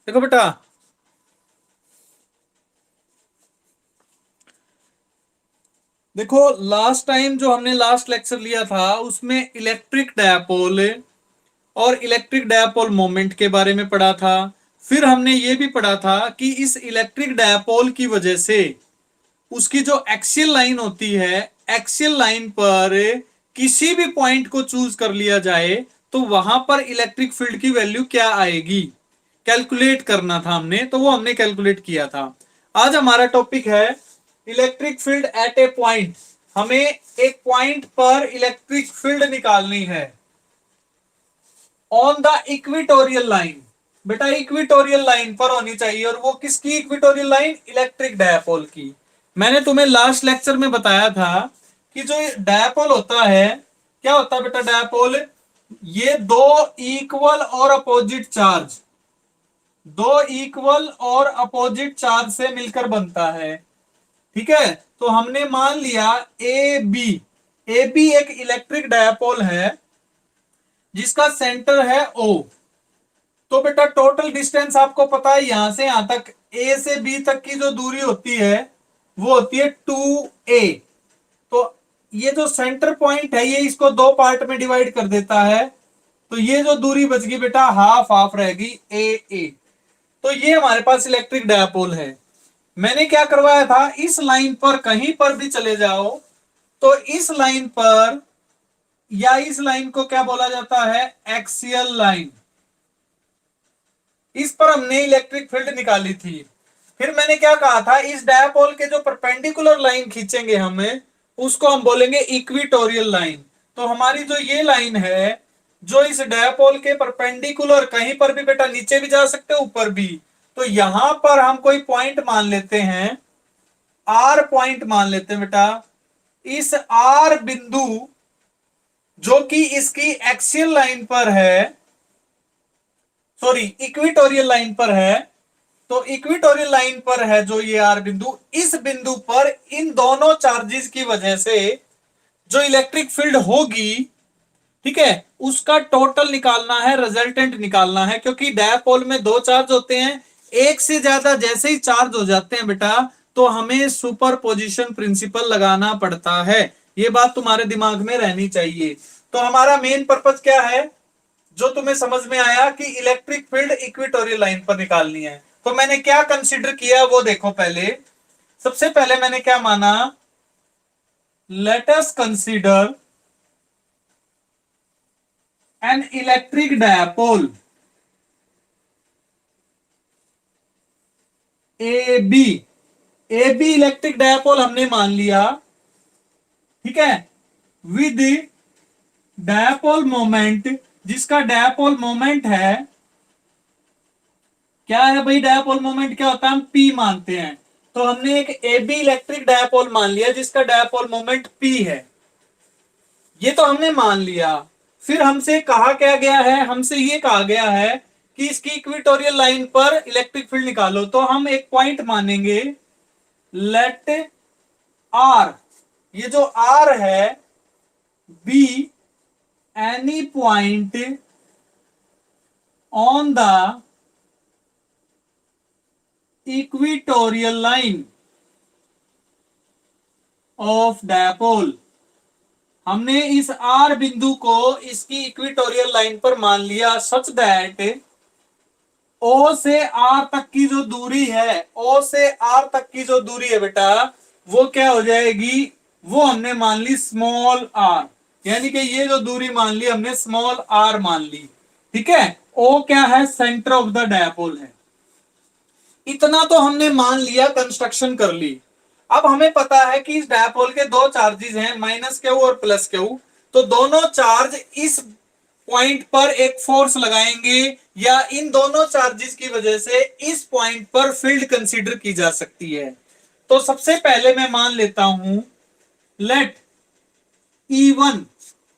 देखो बेटा, देखो लास्ट टाइम जो हमने लास्ट लेक्चर लिया था उसमें इलेक्ट्रिक डायपोल और इलेक्ट्रिक डायपोल मोमेंट के बारे में पढ़ा था। फिर हमने ये भी पढ़ा था कि इस इलेक्ट्रिक डायपोल की वजह से उसकी जो एक्सियल लाइन होती है, एक्सियल लाइन पर किसी भी पॉइंट को चूज कर लिया जाए तो वहां पर इलेक्ट्रिक फील्ड की वैल्यू क्या आएगी, कैलकुलेट करना था हमने, तो वो हमने कैलकुलेट किया था। आज हमारा टॉपिक है इलेक्ट्रिक फील्ड एट ए पॉइंट। हमें एक पॉइंट पर इलेक्ट्रिक फील्ड निकालनी है ऑन द इक्विटोरियल लाइन। बेटा इक्विटोरियल लाइन पर होनी चाहिए, और वो किसकी इक्विटोरियल लाइन? इलेक्ट्रिक डायपोल की। मैंने तुम्हें लास्ट लेक्चर में बताया था कि जो डायपोल होता है, क्या होता है बेटा डायपोल? ये दो इक्वल और अपोजिट चार्ज से मिलकर बनता है। ठीक है, तो हमने मान लिया ए बी एक इलेक्ट्रिक डायपोल है जिसका सेंटर है ओ। तो बेटा टोटल डिस्टेंस आपको पता है, यहां से यहां तक ए से बी तक की जो दूरी होती है वो होती है 2a। तो ये जो सेंटर पॉइंट है ये इसको दो पार्ट में डिवाइड कर देता है, तो ये जो दूरी बच गई बेटा हाफ हाफ रहेगी ए। तो ये हमारे पास इलेक्ट्रिक डायपोल है। मैंने क्या करवाया था, इस लाइन पर कहीं पर भी चले जाओ तो इस लाइन पर, या इस लाइन को क्या बोला जाता है? Axial line. इस पर हमने इलेक्ट्रिक फील्ड निकाली थी। फिर मैंने क्या कहा था, इस डायपोल के जो परपेंडिकुलर लाइन खींचेंगे हमें उसको हम बोलेंगे इक्विटोरियल लाइन। तो हमारी जो ये लाइन है जो इस डायपोल के परपेंडिकुलर, कहीं पर भी बेटा नीचे भी जा सकते हैं ऊपर भी, तो यहां पर हम कोई पॉइंट मान लेते हैं, आर पॉइंट मान लेते हैं बेटा। इस आर बिंदु जो कि इसकी एक्सियल लाइन पर है, सॉरी इक्विटोरियल लाइन पर है, तो इक्विटोरियल लाइन पर है जो ये आर बिंदु, इस बिंदु पर इन दोनों चार्जेस की वजह से जो इलेक्ट्रिक फील्ड होगी, ठीक है, उसका टोटल निकालना है, रिजल्टेंट निकालना है। क्योंकि डायपोल में दो चार्ज होते हैं, एक से ज्यादा जैसे ही चार्ज हो जाते हैं बेटा तो हमें सुपर पोजिशन प्रिंसिपल लगाना पड़ता है। ये बात तुम्हारे दिमाग में रहनी चाहिए। तो हमारा मेन पर्पज क्या है, जो तुम्हें समझ में आया कि इलेक्ट्रिक फील्ड इक्विटोरियल लाइन पर निकालनी है। तो मैंने क्या कंसीडर किया वो देखो। पहले, सबसे पहले मैंने क्या माना, let us consider an electric dipole A B. A B electric dipole हमने मान लिया, ठीक है, विद डायपोल मोमेंट, जिसका डायपोल मोमेंट है, क्या है भाई डायपोल मोमेंट? क्या होता है? हम पी मानते हैं। तो हमने एक ए बी इलेक्ट्रिक डायपोल मान लिया जिसका डायपोल मोमेंट पी है, ये तो हमने मान लिया। फिर हमसे कहा क्या गया है, हमसे ये कहा गया है कि इसकी इक्विटोरियल लाइन पर इलेक्ट्रिक फील्ड निकालो। तो हम एक पॉइंट मानेंगे, लेट आर, ये जो आर है, be any point on the equatorial line of dipole. हमने इस आर बिंदु को इसकी इक्विटोरियल लाइन पर मान लिया सच दैट ओ से आर तक की जो दूरी है, ओ से आर तक की जो दूरी है बेटा वो क्या हो जाएगी, वो हमने मान ली स्मॉल आर। यानी कि ये जो दूरी मान ली हमने स्मॉल आर मान ली। ठीक है, ओ क्या है? सेंटर ऑफ द डायपोल है। इतना तो हमने मान लिया, कंस्ट्रक्शन कर ली। अब हमें पता है कि इस डायपोल के दो चार्जेस हैं, माइनस क्यू और प्लस क्यू। तो दोनों चार्ज इस पॉइंट पर एक फोर्स लगाएंगे, या इन दोनों चार्जेस की वजह से इस पॉइंट पर फील्ड कंसीडर की जा सकती है। तो सबसे पहले मैं मान लेता हूं, लेट E1,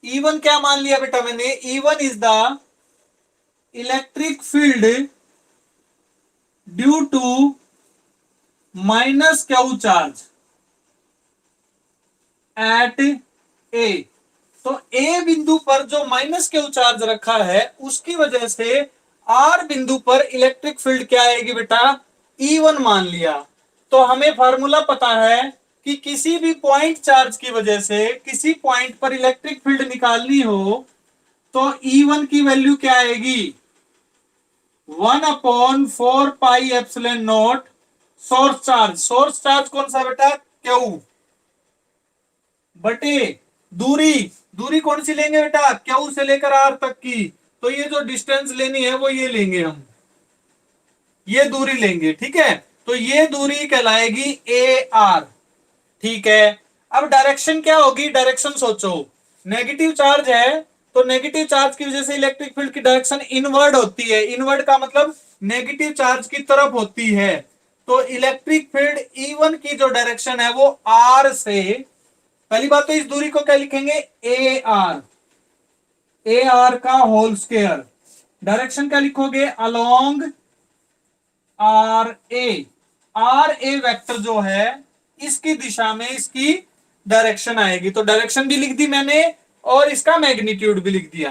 E1 क्या मान लिया बेटा मैंने? E1 is the electric field due to minus q charge at A. तो ए बिंदु पर जो माइनस क्यू चार्ज रखा है उसकी वजह से आर बिंदु पर इलेक्ट्रिक फील्ड क्या आएगी बेटा, E1 मान लिया। तो हमें फार्मूला पता है कि किसी भी पॉइंट चार्ज की वजह से किसी पॉइंट पर इलेक्ट्रिक फील्ड निकालनी हो तो E1 की वैल्यू क्या आएगी, 1/4 पाई epsilon not source charge. Source charge कौन सा बेटा, क्यू, बटे दूरी, दूरी कौन सी लेंगे बेटा, क्यू से लेकर आर तक की। तो ये जो डिस्टेंस लेनी है वो ये लेंगे हम, ये दूरी लेंगे, ठीक है। तो ये दूरी कहलाएगी ए आर, ठीक है। अब डायरेक्शन क्या होगी, डायरेक्शन सोचो, नेगेटिव चार्ज है तो नेगेटिव चार्ज की वजह से इलेक्ट्रिक फील्ड की डायरेक्शन इनवर्ड होती है। इनवर्ड का मतलब नेगेटिव चार्ज की तरफ होती है। तो इलेक्ट्रिक फील्ड E1 की जो डायरेक्शन है वो आर से, पहली बात तो इस दूरी को क्या लिखेंगे, ए आर, ए आर का होल स्क्वायर। डायरेक्शन क्या लिखोगे, along R A, R A vector जो है इसकी दिशा में इसकी डायरेक्शन आएगी। तो डायरेक्शन भी लिख दी मैंने और इसका मैग्नीट्यूड भी लिख दिया।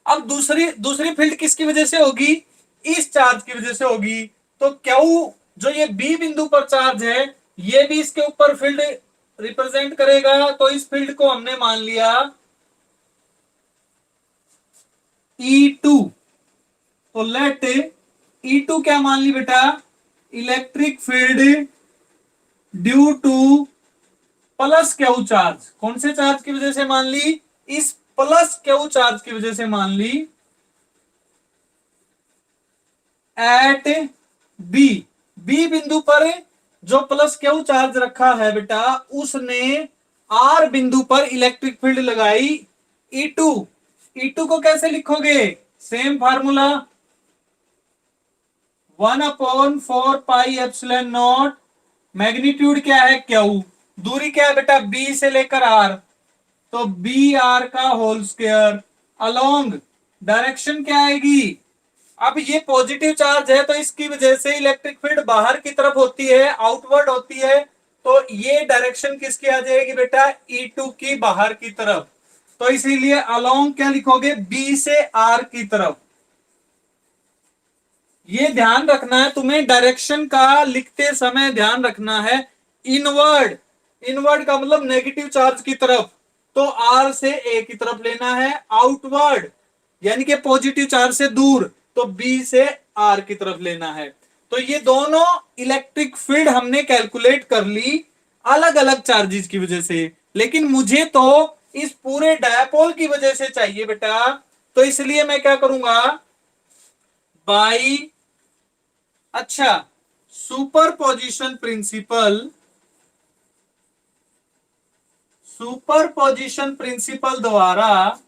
अब दूसरी दूसरी फील्ड किसकी वजह से होगी, इस चार्ज की वजह से होगी। तो क्यू जो ये बी बिंदु पर चार्ज है ये भी इसके ऊपर फील्ड रिप्रेजेंट करेगा। तो इस फील्ड को हमने मान लिया E2। तो लेट E2 क्या मान ली बेटा, electric field due two plus Q charge. कौन से चार्ज की वजह से मान ली, इस प्लस क्यू चार्ज की वजह से मान ली, एट बी, बी बिंदु पर जो प्लस क्यू चार्ज रखा है बेटा उसने आर बिंदु पर इलेक्ट्रिक फील्ड लगाई E2। E2 को कैसे लिखोगे, same formula, 1/4 pi epsilon not, magnitude क्या है क्यू, दूरी क्या है बेटा बी से लेकर आर, तो बी आर का होल स्क्वायर, अलोंग डायरेक्शन क्या आएगी। अब ये पॉजिटिव चार्ज है तो इसकी वजह से इलेक्ट्रिक फील्ड बाहर की तरफ होती है, आउटवर्ड होती है। तो ये डायरेक्शन किसकी आ जाएगी बेटा, E2 की बाहर की तरफ। तो इसीलिए अलोंग क्या लिखोगे, बी से आर की तरफ। ये ध्यान रखना है तुम्हें, डायरेक्शन का लिखते समय ध्यान रखना है इनवर्ड, इनवर्ड का मतलब नेगेटिव चार्ज की तरफ, तो आर से ए की तरफ लेना है। आउटवर्ड यानी कि पॉजिटिव चार्ज से दूर, तो बी से आर की तरफ लेना है। तो ये दोनों इलेक्ट्रिक फील्ड हमने कैलकुलेट कर ली अलग अलग चार्जेस की वजह से, लेकिन मुझे तो इस पूरे डायपोल की वजह से चाहिए बेटा। तो इसलिए मैं क्या करूंगा, बाई, अच्छा, सुपरपोजिशन प्रिंसिपल, सुपरपोजिशन प्रिंसिपल द्वारा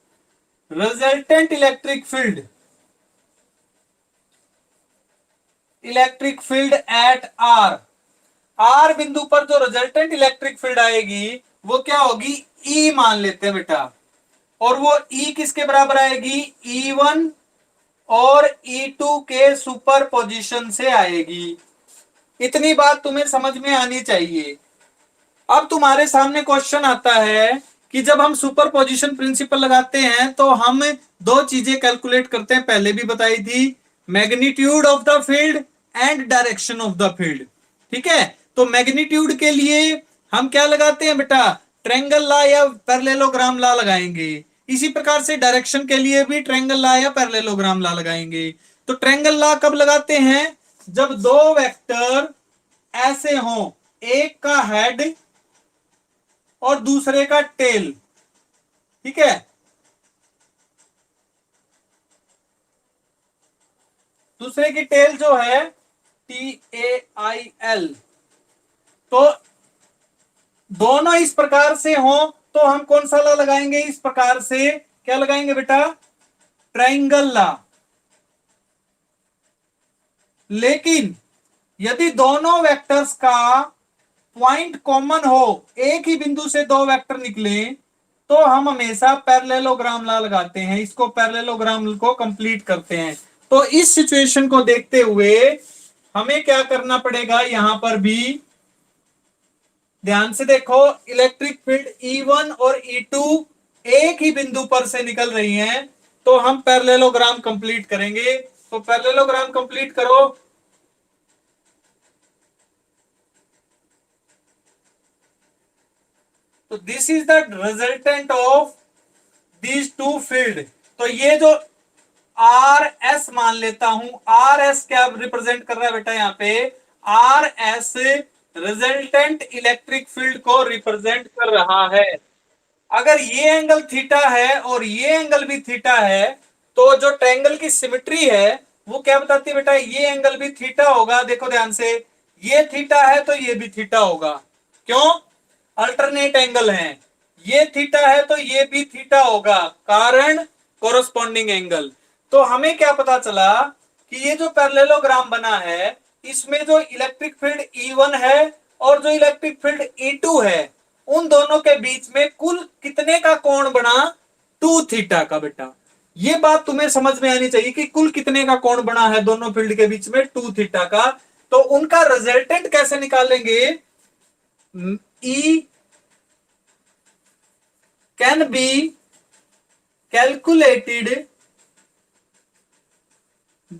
resultant electric field, electric field at R, R बिंदु पर जो रिजल्टेंट इलेक्ट्रिक फील्ड आएगी वो क्या होगी, ई मान लेते हैं बेटा। और वो ई किसके बराबर आएगी, E1 और E2 के सुपर पोजिशन से आएगी। इतनी बात तुम्हें समझ में आनी चाहिए। अब तुम्हारे सामने क्वेश्चन आता है कि जब हम सुपर पोजिशन प्रिंसिपल लगाते हैं तो हम दो चीजें कैलकुलेट करते हैं, पहले भी बताई थी, magnitude of the field and direction of the field, ठीक है। तो मैग्नीट्यूड के लिए हम क्या लगाते हैं बेटा, ट्रायंगल लॉ या पैरेललोग्राम लॉ लगाएंगे। इसी प्रकार से डायरेक्शन के लिए भी ट्रायंगल लॉ या पैरेललोग्राम लॉ लगाएंगे। तो ट्रायंगल लॉ कब लगाते हैं, जब दो वेक्टर ऐसे हों, एक का हेड और दूसरे का टेल, ठीक है। दूसरे की टेल जो है TAIL, तो दोनों इस प्रकार से हो तो हम कौन सा लॉ लगाएंगे, इस प्रकार से क्या लगाएंगे बेटा, ट्रायंगल लॉ। लेकिन यदि दोनों वेक्टर्स का पॉइंट कॉमन हो, एक ही बिंदु से दो वेक्टर निकले, तो हम हमेशा पैरेललोग्राम लॉ लगाते हैं, इसको पैरेललोग्राम को कंप्लीट करते हैं। तो इस सिचुएशन को देखते हुए हमें क्या करना पड़ेगा, यहां पर भी ध्यान से देखो, इलेक्ट्रिक फील्ड E1 और E2 एक ही बिंदु पर से निकल रही हैं, तो हम पैरेललोग्राम कंप्लीट करेंगे। तो पैरेललोग्राम कंप्लीट करो। तो this is the resultant of these two field. तो ये जो आर एस मान लेता हूं, आर एस क्या रिप्रेजेंट कर रहा है बेटा यहाँ पे, R S resultant electric field को रिप्रेजेंट कर रहा है। अगर ये एंगल थीटा है और ये एंगल भी थीटा है, तो जो ट्रायंगल की सिमेट्री है वो क्या बताती है बेटा, ये एंगल भी थीटा होगा। देखो ध्यान से, ये थीटा है तो ये भी थीटा होगा। क्यों? अल्टरनेट एंगल है। ये थीटा है तो ये भी थीटा होगा, कारण कोरस्पॉन्डिंग एंगल। तो हमें क्या पता चला कि ये जो पैरेललोग्राम बना है, इसमें जो इलेक्ट्रिक फील्ड E1 है और जो इलेक्ट्रिक फील्ड E2 है, उन दोनों के बीच में कुल कितने का कोण बना? 2 थीटा का बेटा। ये बात तुम्हें समझ में आनी चाहिए कि कुल कितने का कोण बना है दोनों फील्ड के बीच में, 2 थीटा का। तो उनका रिजल्टेंट कैसे निकालेंगे? E can be calculated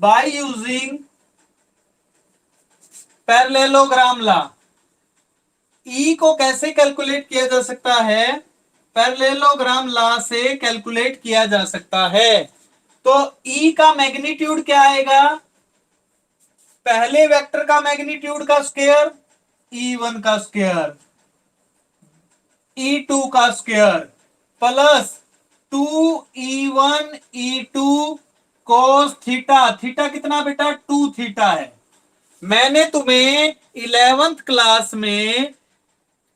by using parallelogram law. E को कैसे कैलकुलेट किया जा सकता है? पैरेललोग्राम लॉ से कैलकुलेट किया जा सकता है। तो ई का मैग्नीट्यूड क्या आएगा? पहले वेक्टर का मैग्नीट्यूड का स्क्वायर, E1 का स्क्वायर, E2 का square, plus 2E1 E2 cos theta. Theta कितना बेटा? 2 थीटा है। मैंने तुम्हें 11th क्लास में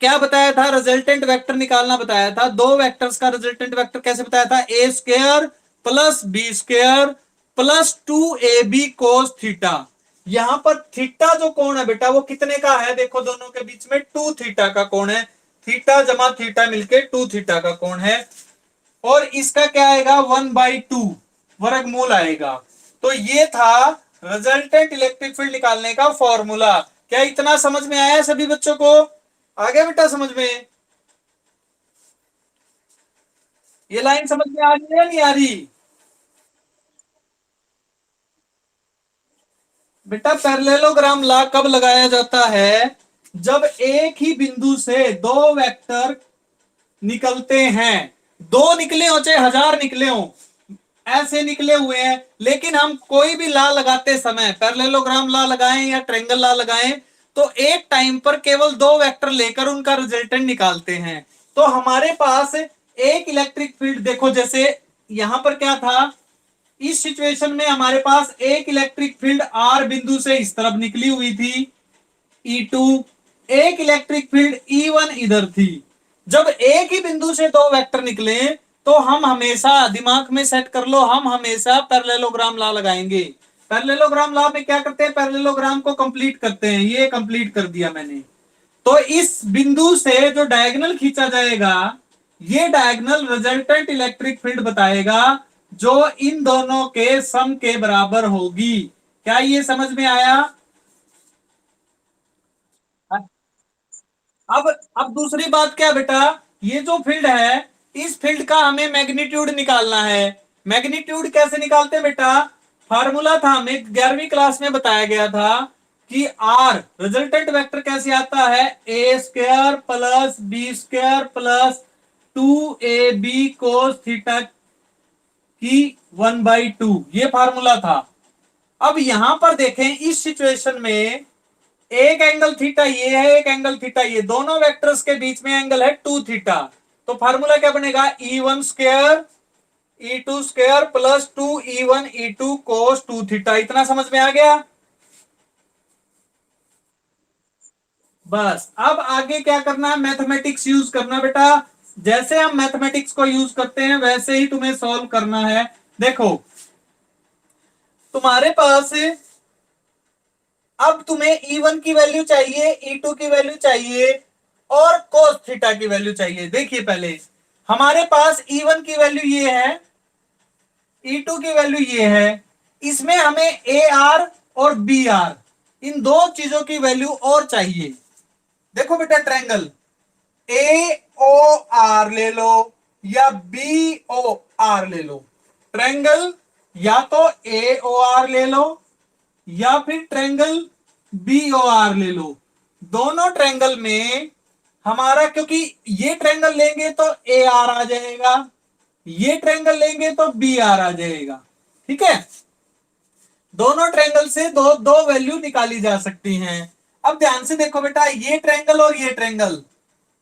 क्या बताया था? रिजल्टेंट वेक्टर निकालना बताया था। दो वेक्टर्स का रिजल्टेंट वेक्टर कैसे बताया था? A square plus B square plus 2ab cos theta. यहां पर थीटा जो कोण है बेटा, वो कितने का है? देखो दोनों के बीच में 2 थीटा का कोण है। थीटा जमा थीटा मिलके 2 थीटा का कोण है। और इसका क्या आएगा? 1/2 वर्गमूल आएगा। तो ये था रिजल्टेंट इलेक्ट्रिक फील्ड निकालने का फॉर्मूला। क्या इतना समझ में आया सभी बच्चों को? आ गया बेटा समझ में? ये लाइन समझ में आ रही है या नहीं आ रही? बेटा पैरेललोग्राम लॉ कब लगाया जाता है? जब एक ही बिंदु से दो वेक्टर निकलते हैं। दो निकले हो चाहे हजार निकले हो, ऐसे निकले हुए हैं, लेकिन हम कोई भी लॉ लगाते समय, पैरेललोग्राम लॉ लगाएं या ट्रायंगल लॉ लगाएं, तो एक टाइम पर केवल दो वेक्टर लेकर उनका रिजल्टेंट निकालते हैं। तो हमारे पास एक इलेक्ट्रिक फील्ड, देखो जैसे यहां पर क्या था, इस सिचुएशन में हमारे पास एक इलेक्ट्रिक फील्ड आर बिंदु से इस तरफ निकली हुई थी E2, एक इलेक्ट्रिक फील्ड E1 इधर थी। जब एक ही बिंदु से दो वेक्टर निकले, तो हम हमेशा दिमाग में सेट कर लो, हम हमेशा पैरेललोग्राम लॉ लगाएंगे। पैरेललोग्राम लॉ में क्या करते हैं? पैरेललोग्राम को कंप्लीट करते हैं। ये कंप्लीट कर दिया मैंने। तो इस बिंदु से जो डायगोनल खींचा जाएगा, ये डायगोनल रिजल्टेंट इलेक्ट्रिक फील्ड बताएगा, जो इन दोनों के सम के बराबर होगी। क्या ये समझ में आया? अब दूसरी बात क्या बेटा, ये जो फील्ड है, इस फील्ड का हमें मैग्नीट्यूड निकालना है। मैग्नीट्यूड कैसे निकालते हैं बेटा? फार्मूला था, हमें 11वीं क्लास में बताया गया था कि आर रिजल्टेंट वेक्टर कैसे आता है? A square plus B square plus 2ab cos theta की 1/2, ये फार्मूला था। अब यहां पर देखें, इस सिचुएशन में एक एंगल थीटा ये है, एक एंगल थीटा ये, दोनों वेक्टर्स के बीच में एंगल है 2 थीटा। तो फार्मूला क्या बनेगा? E1 square E2 square plus 2E1 E2 कोस 2 थीटा। इतना समझ में आ गया? बस अब आगे क्या करना है? मैथमेटिक्स यूज करना बेटा। जैसे हम मैथमेटिक्स को यूज करते हैं वैसे ही तुम्हें सॉल्व करना है। देखो तुम्हारे पास, अब तुम्हें E1 की वैल्यू चाहिए, E2 की वैल्यू चाहिए और cos थीटा की वैल्यू चाहिए। देखिए पहले हमारे पास E1 की वैल्यू ये है, E2 की वैल्यू ये है। इसमें हमें AR और BR, इन दो चीजों की वैल्यू और चाहिए। देखो बेटा ट्रायंगल AOR ले लो या BOR ले लो, ट्रायंगल या तो ए ओ आर ले लो या फिर ट्रायंगल बी ओ आर ले लो। दोनों ट्रायंगल में हमारा, क्योंकि ये ट्रायंगल लेंगे तो ए आर आ जाएगा, ये ट्रायंगल लेंगे तो बी आर आ जाएगा। ठीक है, दोनों ट्रायंगल से दो दो वैल्यू निकाली जा सकती हैं। अब ध्यान से देखो बेटा, ये ट्रायंगल और ये ट्रायंगल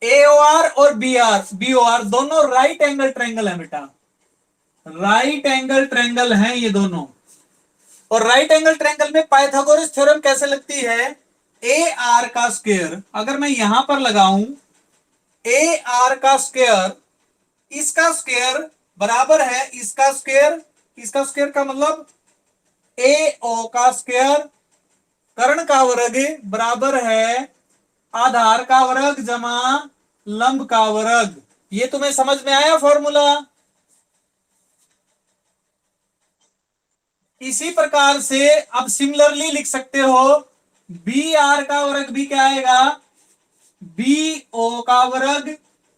ए ओ आर और बी ओ आर दोनों राइट एंगल ट्रायंगल है बेटा, राइट एंगल ट्रायंगल हैं ये दोनों। और राइट एंगल ट्रायंगल में पाइथागोरस थ्योरम कैसे लगती है? ए आर का स्क्वायर अगर मैं यहां पर लगाऊं, ए आर का स्क्वायर, इसका स्क्वायर बराबर है इसका स्क्वायर, इसका स्क्वायर का मतलब ए ओ का स्क्वायर, कर्ण का वर्ग बराबर है आधार का वर्ग जमा लंब का वर्ग। ये तुम्हें समझ में आया फॉर्मूला? इसी प्रकार से अब सिमिलरली लिख सकते हो, बी आर का वर्ग भी क्या आएगा? बी ओ का वर्ग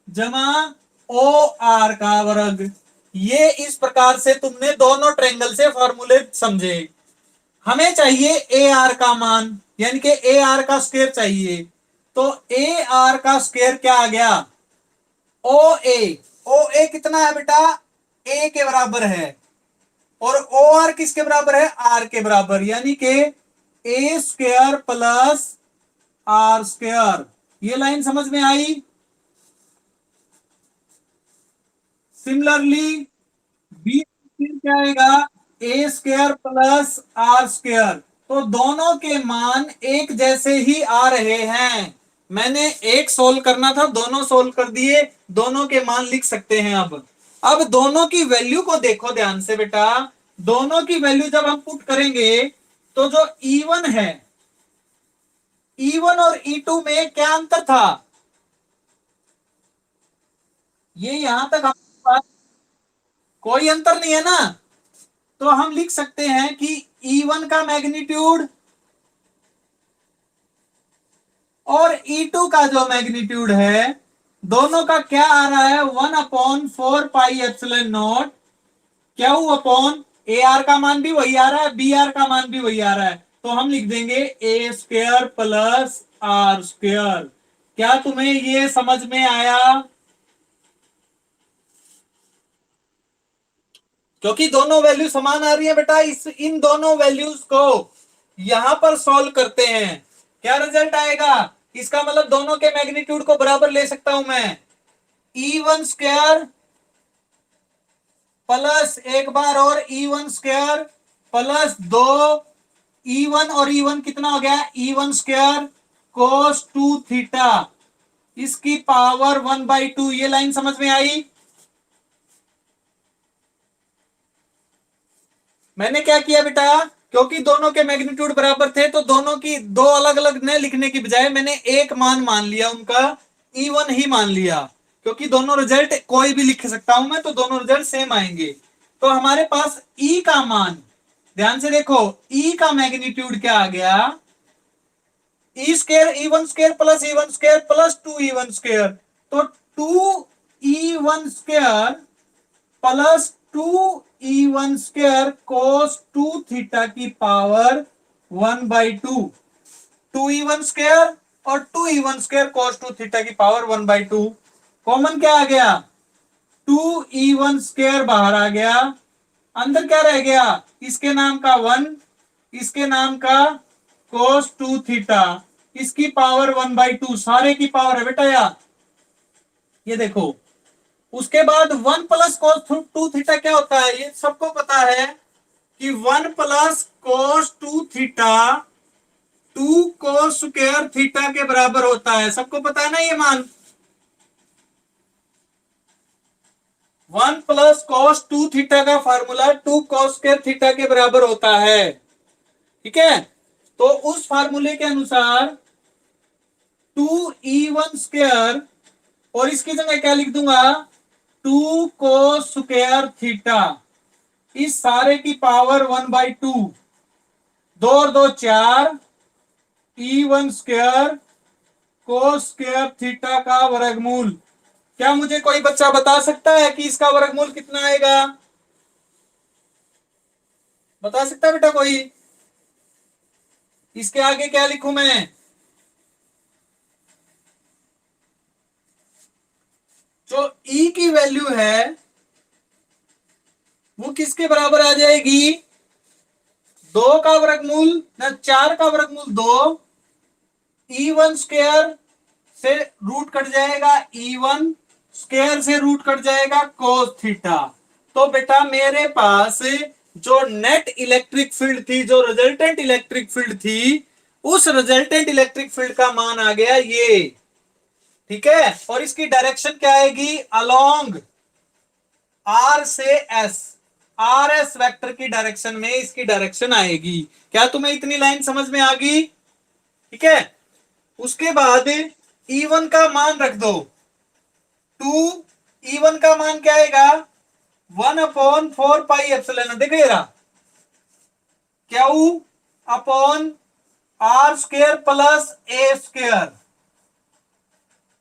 जमा ओ आर का वर्ग। ये इस प्रकार से तुमने दोनों ट्रायंगल से फॉर्मूले समझे। हमें चाहिए ए आर का मान, यानी कि ए आर का स्क्वायर चाहिए। तो ए आर का स्क्वायर क्या आ गया? ओ ए, ओ ए कितना है बेटा? ए के बराबर है, और ओ आर किसके बराबर है? आर के बराबर, यानी कि ए स्क्वायर प्लस आर स्क्वायर। ये लाइन समझ में आई? सिमिलरली बी क्या आएगा? ए स्क्वायर प्लस आर स्क्वायर। तो दोनों के मान एक जैसे ही आ रहे हैं। मैंने एक सोल्व करना था, दोनों सोल्व कर दिए, दोनों के मान लिख सकते हैं। अब दोनों की वैल्यू को देखो ध्यान से बेटा, दोनों की वैल्यू जब हम पुट करेंगे तो जो E1 है, E1 और E2 में क्या अंतर था? ये यहां तक हमारे पास कोई अंतर नहीं है ना, तो हम लिख सकते हैं कि E1 का मैग्नीट्यूड और E2 का जो मैग्नीट्यूड है, दोनों का क्या आ रहा है? 1/4 पाई epsilon not Q upon A R का मान भी वही आ रहा है, बी आर का मान भी वही आ रहा है, तो हम लिख देंगे ए स्क्वायर प्लस आर स्क्वायर। क्या तुम्हें ये समझ में आया? क्योंकि दोनों वैल्यू समान आ रही है बेटा, इस इन दोनों वैल्यूज को यहां पर सॉल्व करते हैं, क्या रिजल्ट आएगा? इसका मतलब दोनों के मैग्नीट्यूड को बराबर ले सकता हूं मैं, E1 स्क्वायर प्लस एक बार और E1 स्क्वायर प्लस 2 E1 और E1 कितना हो गया? E1 स्क्वायर कोस 2 थीटा, इसकी पावर 1/2। ये लाइन समझ में आई? मैंने क्या किया बेटा, क्योंकि दोनों के मैग्नीट्यूड बराबर थे तो दोनों की दो अलग अलग ने लिखने की बजाय मैंने एक मान लिया उनका, E1 ही मान लिया, क्योंकि दोनों रिजल्ट कोई भी लिख सकता हूं मैं, तो दोनों रिजल्ट सेम आएंगे। तो हमारे पास E का मान, ध्यान से देखो, E का मैग्नीट्यूड क्या आ गया? E square E1 square plus E1 square plus 2E1 square, तो 2E1 square plus 2E1 square cos 2 theta की पावर 1/2। 2E1 स्क्र और 2E1 स्क्र कोस 2 थीटा की पावर 1/2। कॉमन क्या आ गया? 2E1 स्क्र बाहर आ गया, अंदर क्या रह गया? इसके नाम का 1, इसके नाम का कोस 2 थीटा, इसकी पावर 1/2, सारे की पावर है बेटा यार। ये देखो, उसके बाद 1 प्लस कोस 2 थीटा क्या होता है? ये सबको पता है कि 1 plus cos 2 theta 2 cos square theta के बराबर होता है, सबको पता है ना ये मान। 1 प्लस कोस 2 थीटा का फार्मूला 2 कोस स्क्वायर थीटा के बराबर होता है। ठीक है, तो उस फार्मूले के अनुसार 2E1 स्क्वायर, और इसकी जगह क्या लिख दूंगा? 2 कोस स्क्वायर थीटा, इस सारे की पावर 1/2, 2 और 2 4, E1 square cos square theta का वर्गमूल। क्या मुझे कोई बच्चा बता सकता है कि इसका वर्गमूल कितना आएगा? बता सकता है बेटा कोई? इसके आगे क्या लिखूं मैं? जो ई की वैल्यू है वो किसके बराबर आ जाएगी? 2 का वर्गमूल ना 4 का वर्गमूल 2, E1 स्क्वायर से रूट कट जाएगा, E1 स्क्वायर से रूट कट जाएगा कोस थीटा। तो बेटा मेरे पास जो नेट इलेक्ट्रिक फील्ड थी, जो रिजल्टेंट इलेक्ट्रिक फील्ड थी, उस रिजल्टेंट इलेक्ट्रिक फील्ड का मान आ गया ये। ठीक है, और इसकी डायरेक्शन क्या आएगी? अलोंग आर से एस, आर एस वेक्टर की डायरेक्शन में इसकी डायरेक्शन आएगी। क्या तुम्हें इतनी लाइन समझ में आ गई? ठीक है, उसके बाद E1 का मान रख दो 2, E1 का मान क्या आएगा? 1/4 पाई एप्सिलॉन, देख रहा, Q upon R square plus A square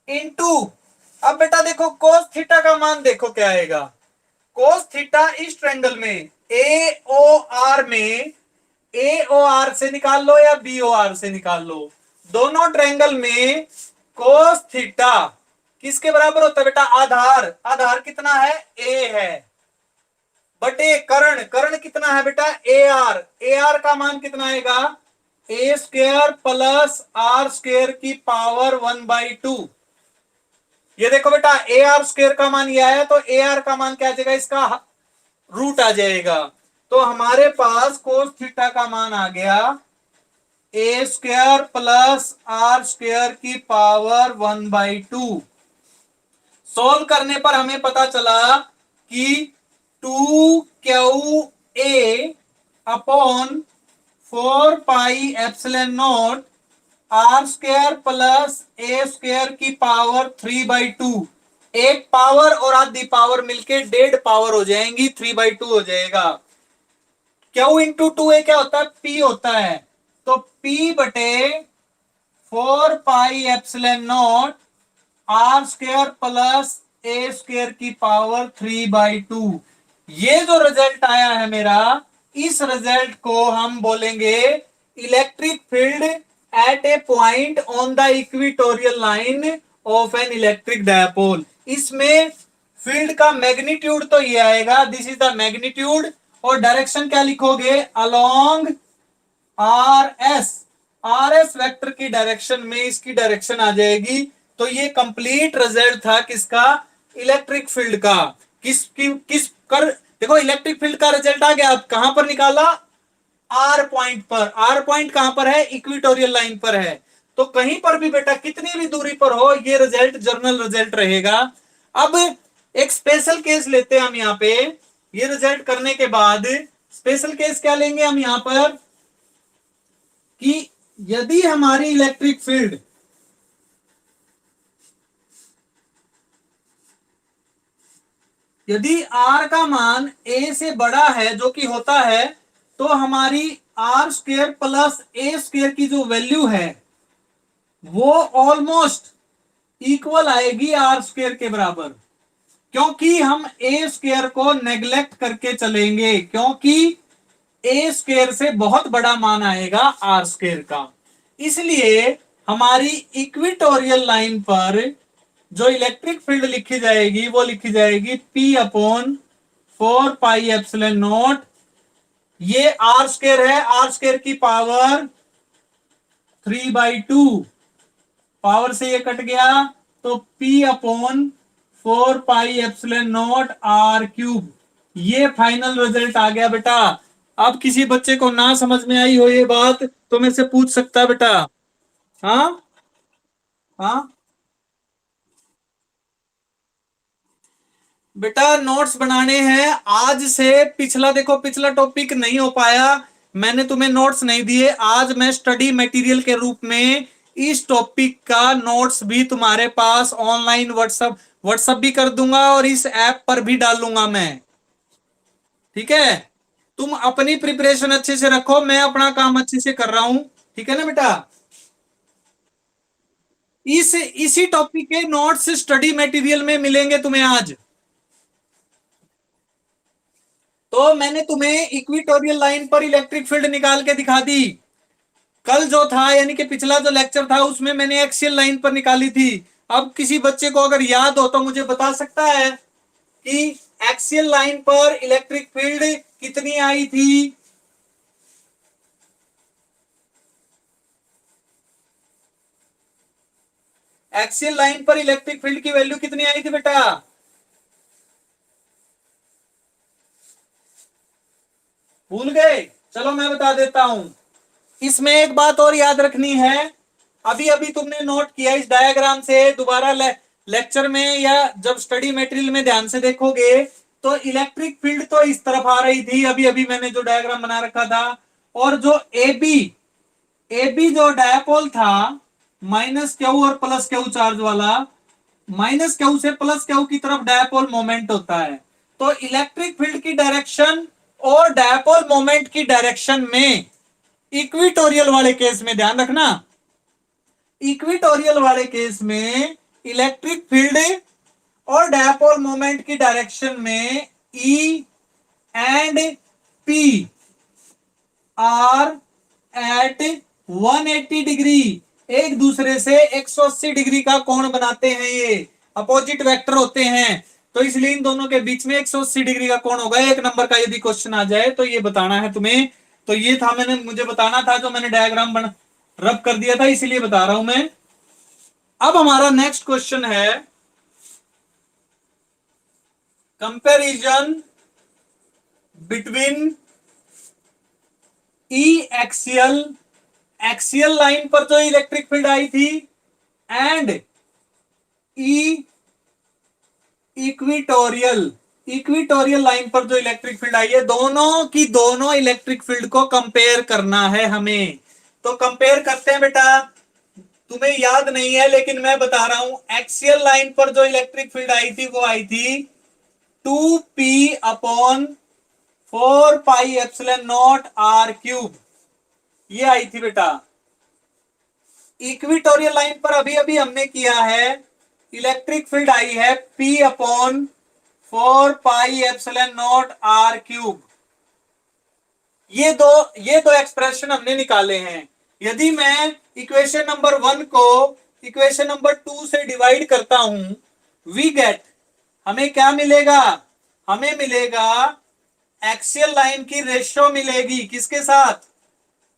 into, अब बेटा देखो कोस थीटा का मान देखो क्या आएगा। कोस थीटा इस ट्रायंगल में ए ओ आर में, ए ओ आर से निकाल लो या बी ओ आर से निकाल लो, दोनों ट्रायंगल में कोस थीटा किसके बराबर होता है बेटा? आधार, आधार कितना है? ए है, बटे कर्ण, कर्ण कितना है बेटा? ए आर, ए आर का मान कितना आएगा? ए स्क्वायर प्लस आर स्क्वायर की पावर 1/2। ये देखो बेटा ए आर स्क्वायर का मान ये आया, तो ए आर का मान क्या आ जाएगा? इसका रूट आ जाएगा। तो हमारे पास कोस थीटा का मान आ गया A square plus R square की पावर 1/2। सोल्व करने पर हमें पता चला कि 2 QA upon 4 pi epsilon nought R square plus A square की पावर 3/2, एक पावर और आधी पावर मिलके 1.5 पावर हो जाएंगी, 3/2 हो जाएगा। क्यू इंटू 2A क्या होता है? P होता है, तो P बटे 4 pi epsilon nought R square plus A square की पावर 3/2। ये जो रिजल्ट आया है मेरा, इस रिजल्ट को हम बोलेंगे electric field eight A point on the equatorial line of N electric dipole. इसमें फील्ड का मैग्नीट्यूड तो ये आएगा, दिस इज द मैग्नीट्यूड, और डायरेक्शन क्या लिखोगे? Along R S, R S vector की डायरेक्शन में इसकी डायरेक्शन आ जाएगी। तो ये कंप्लीट रिजल्ट था किसका? इलेक्ट्रिक फील्ड का। किस कर देखो इलेक्ट्रिक फील्ड का रिजल्ट आ गया। अब कहां पर निकाला? आर पॉइंट पर। आर पॉइंट कहां पर है? इक्वेटोरियल लाइन पर है। तो कहीं पर भी बेटा कितनी भी दूरी पर हो, ये रिजल्ट जर्नल रिजल्ट रहेगा। अब एक स्पेशल केस लेते हैं हम यहां पे। ये रिजल्ट करने के बाद स्पेशल केस क्या लेंगे हम यहां पर कि यदि हमारी इलेक्ट्रिक फील्ड यदि आर का मान ए से बड़ा है, जो कि होता है, तो हमारी R square plus A square की जो वैल्यू है वो ऑलमोस्ट इक्वल आएगी आर स्क्वायर के बराबर, क्योंकि हम ए स्क्वायर को नेग्लेक्ट करके चलेंगे, क्योंकि ए स्क्वायर से बहुत बड़ा मान आएगा आर स्क्वायर का। इसलिए हमारी इक्वेटोरियल लाइन पर जो इलेक्ट्रिक फील्ड लिखी जाएगी वो लिखी जाएगी P upon 4 pi epsilon nought. ये आर स्क्वायर है, आर स्क्वायर की पावर 3/2, पावर से ये कट गया, तो P upon 4 pi epsilon nought R cube. ये फाइनल रिजल्ट आ गया बेटा। अब किसी बच्चे को ना समझ में आई हो ये बात तो मेरे से पूछ सकता है बेटा। हाँ हाँ बेटा, नोट्स बनाने हैं आज से। पिछला देखो, पिछला टॉपिक नहीं हो पाया, मैंने तुम्हें नोट्स नहीं दिए। आज मैं स्टडी मटेरियल के रूप में इस टॉपिक का नोट्स भी तुम्हारे पास ऑनलाइन व्हाट्सएप भी कर दूंगा और इस ऐप पर भी डालूंगा मैं। ठीक है, तुम अपनी प्रिपरेशन अच्छे से रखो, मैं अपना काम अच्छे से कर रहा हूं। ठीक है ना बेटा? इसी टॉपिक के नोट्स स्टडी मटेरियल में मिलेंगे तुम्हें आज। तो मैंने तुम्हें इक्विटोरियल लाइन पर इलेक्ट्रिक फील्ड निकाल के दिखा दी। कल जो था यानी कि पिछला जो लेक्चर था उसमें मैंने एक्सियल लाइन पर निकाली थी। अब किसी बच्चे को अगर याद हो तो मुझे बता सकता है कि एक्सियल लाइन पर इलेक्ट्रिक फील्ड कितनी आई थी? एक्सियल लाइन पर इलेक्ट्रिक फील्ड की वैल्यू कितनी आई थी बेटा? भूल गए? चलो मैं बता देता हूं। इसमें एक बात और याद रखनी है। अभी अभी तुमने नोट किया इस डायग्राम से, दोबारा लेक्चर में या जब स्टडी मटेरियल में ध्यान से देखोगे तो इलेक्ट्रिक फील्ड तो इस तरफ आ रही थी, अभी अभी मैंने जो डायग्राम बना रखा था। और जो ए बी जो डायपोल था, माइनस क्यू और प्लस क्यू चार्ज वाला, माइनस क्यू से प्लस क्यू की तरफ डायपोल मोमेंट होता है। तो इलेक्ट्रिक फील्ड की डायरेक्शन और डायपोल मोमेंट की डायरेक्शन में इक्विटोरियल वाले केस में ध्यान रखना, इक्विटोरियल वाले केस में इलेक्ट्रिक फील्ड और डायपोल मोमेंट की डायरेक्शन में E and P are at 180 degree, एक दूसरे से 180 डिग्री का कोण बनाते हैं। ये अपोजिट वेक्टर होते हैं, तो इसलिए इन दोनों के बीच में 180 डिग्री का कोण होगा। एक नंबर का यदि क्वेश्चन आ जाए तो ये बताना है तुम्हें। तो ये था, मैंने मुझे बताना था, जो मैंने डायग्राम रब कर दिया था, इसीलिए बता रहा हूं मैं। अब हमारा नेक्स्ट क्वेश्चन है कंपैरिजन बिटवीन ई एक्सियल, एक्सियल लाइन पर जो इलेक्ट्रिक फील्ड आई थी, and E equatorial, equatorial line पर जो इलेक्ट्रिक फील्ड आई है, दोनों की दोनों इलेक्ट्रिक फील्ड को कंपेयर करना है हमें। तो कंपेयर करते हैं बेटा। तुम्हें याद नहीं है लेकिन मैं बता रहा हूं, एक्सियल लाइन पर जो इलेक्ट्रिक फील्ड आई थी वो आई थी 2p अपॉन 4πε0 r³, ये आई थी बेटा। इक्विटोरियल लाइन पर अभी अभी हमने किया है, इलेक्ट्रिक फील्ड आई है p अपॉन 4πε0 r³। ये दो एक्सप्रेशन हमने निकाले हैं। यदि मैं इक्वेशन नंबर 1 को इक्वेशन नंबर 2 से डिवाइड करता हूं, वी गेट, हमें क्या मिलेगा? हमें मिलेगा एक्सियल लाइन की रेशियो मिलेगी, किसके साथ?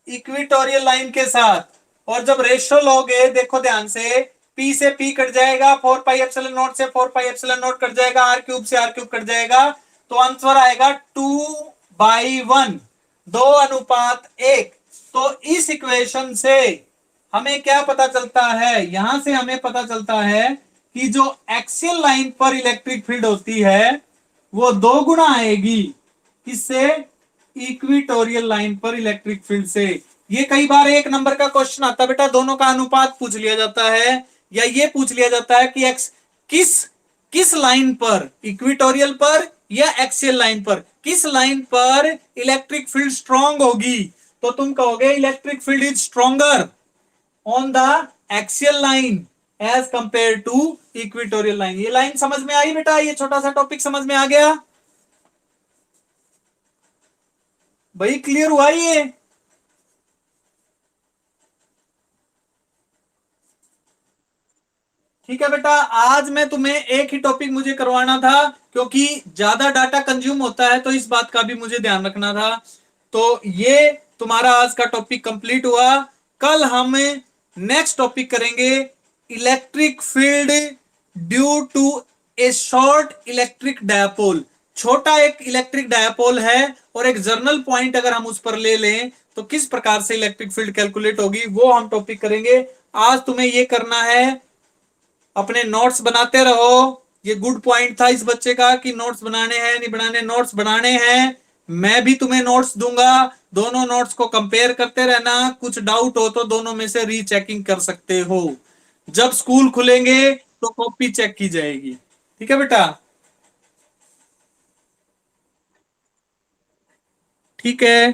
इक्विटोरियल लाइन के साथ। और जब रेशियो लोगे, देखो ध्यान से, p से p कट जाएगा, 4πε0 से 4πε0 कट जाएगा, r³ से r³ कट जाएगा, तो आंसर आएगा 2/1, 2:1। तो इस इक्वेशन से हमें क्या पता चलता है? यहां से हमें पता चलता है कि जो एक्सियल लाइन पर इलेक्ट्रिक फील्ड होती है वो 2 गुना आएगी, किससे? इक्विटोरियल लाइन पर इलेक्ट्रिक फील्ड से। ये कई बार एक नंबर का क्वेश्चन आता है बेटा, दोनों का अनुपात पूछ लिया जाता है, या ये पूछ लिया जाता है कि एक्स किस किस लाइन पर, इक्विटोरियल पर या एक्सियल लाइन पर, किस लाइन पर इलेक्ट्रिक फील्ड स्ट्रांग होगी? तो तुम कहोगे electric field is stronger on the axial line as compare to equatorial line. ये लाइन समझ में आई बेटा? ये छोटा सा टॉपिक समझ में आ गया भाई? क्लियर हुआ ये? ठीक है बेटा, आज मैं तुम्हें एक ही टॉपिक मुझे करवाना था क्योंकि ज्यादा डाटा कंज्यूम होता है, तो इस बात का भी मुझे ध्यान रखना था। तो ये तुम्हारा आज का टॉपिक कंप्लीट हुआ। कल हम नेक्स्ट टॉपिक करेंगे electric field due to a short electric dipole. छोटा एक इलेक्ट्रिक डायपोल है और एक जर्नल पॉइंट अगर हम उस पर ले लें तो किस प्रकार से इलेक्ट्रिक फील्ड कैलकुलेट होगी, वो हम टॉपिक करेंगे। आज तुम्हें ये करना है, अपने नोट्स बनाते रहो। ये गुड पॉइंट था इस बच्चे का कि नोट्स बनाने हैं, नहीं बनाने, नोट्स बनाने हैं। मैं भी तुम्हें नोट्स दूंगा, दोनों नोट्स को कंपेयर करते रहना। कुछ डाउट हो तो दोनों में से रीचेकिंग कर सकते हो। जब स्कूल खुलेंगे तो कॉपी चेक की जाएगी। ठीक है बेटा? ठीक है।